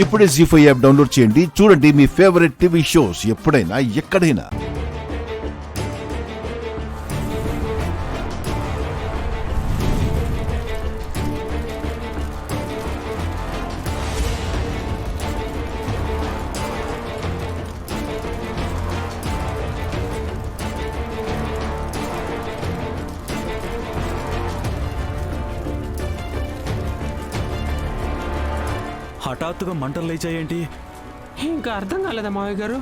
ఇప్పుడే జీ5 app download చేయండి. చూడండి మీ ఫేవరెట్ టీవీ షోస్ ఎప్పుడైనా ఎక్కడైనా. హఠాత్తుగా మంటలు లేచాయేంటి? ఇంకా అర్థం కాలేదా మావయ్య గారు?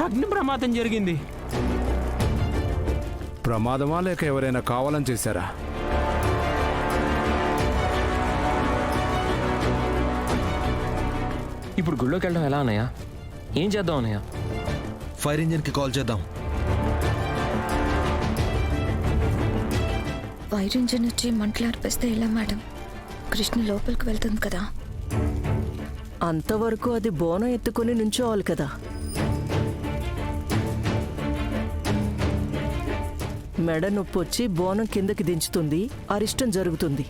అగ్ని ప్రమాదం జరిగింది. ప్రమాదమా లేక ఎవరైనా కావాలని చేశారా? ఇప్పుడు గుళ్ళోకి వెళ్ళడం ఎలా అన్నయ్య? ఏం చేద్దాం అన్నయ్య? ఫైర్ ఇంజిన్కి కాల్ చేద్దాం. ఫైర్ ఇంజిన్ వచ్చి మంటలు ఆర్పేస్తే ఎలా మేడం? కృష్ణ లోపలికి వెళ్తుంది కదా. అంతవరకు అది బోనం ఎత్తుకుని నుంచోవాలి కదా. మెడ నొప్పి వచ్చి బోనం కిందకి దించుతుంది, అరిష్టం జరుగుతుంది.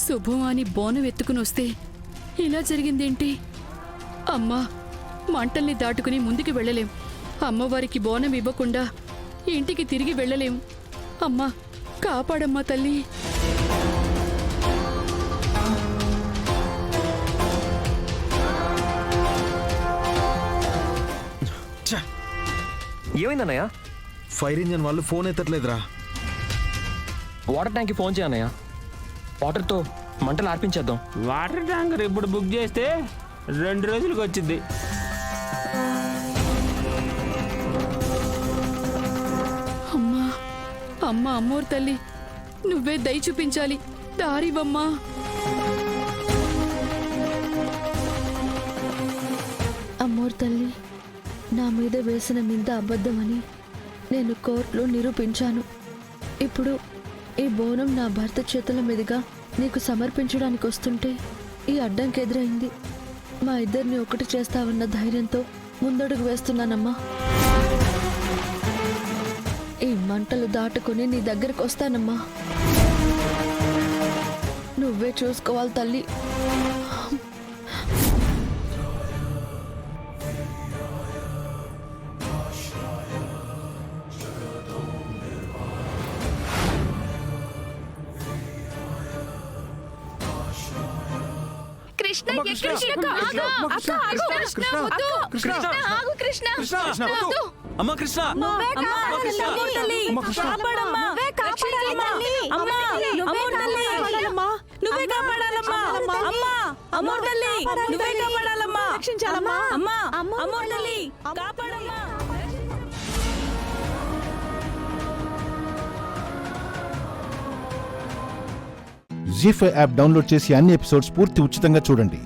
శుభం అని బోనం ఎత్తుకుని వస్తే ఇలా జరిగిందేంటి? అమ్మా, మంటల్ని దాటుకుని ముందుకు వెళ్ళలేం. అమ్మవారికి బోనం ఇవ్వకుండా ఇంటికి తిరిగి వెళ్ళలేం. అమ్మా, కాపాడమ్మా తల్లి. ఏమైందన్నయ్య? ఫైర్ ఇంజిన్ వాళ్ళు ఫోన్ ఎత్తట్లేదురా. వాటర్ ట్యాంక్కి ఫోన్ చేయన్నయ్య. వాటర్తో మంటలు ఆర్పించేద్దాం. వాటర్ ట్యాంకర్ ఇప్పుడు బుక్ చేస్తే 2 రోజులకు వచ్చింది. అమ్మా, అమ్మా, అమ్మోరు తల్లి, నువ్వే దయ చూపించాలి. దారివమ్మా. అమ్మోర్ తల్లి, నా మీద వేసిన నింద అబద్ధమని నేను కోర్టులో నిరూపించాను. ఇప్పుడు ఈ బోనం నా భర్త చేతుల మీదుగా నీకు సమర్పించడానికి వస్తుంటే ఈ అడ్డంకి ఎదురైంది. మా ఇద్దరిని ఒకటి చేస్తావన్న ధైర్యంతో ముందడుగు వేస్తున్నానమ్మా. ఈ మంటలు దాటుకుని నీ దగ్గరకు వస్తానమ్మా. నువ్వే చూసుకోవాలి తల్లి. కృష్ణ, అమ్మా కృష్ణ, జీ5 యాప్ డౌన్లోడ్ చేసి అన్ని ఎపిసోడ్స్ పూర్తి ఉచితంగా చూడండి.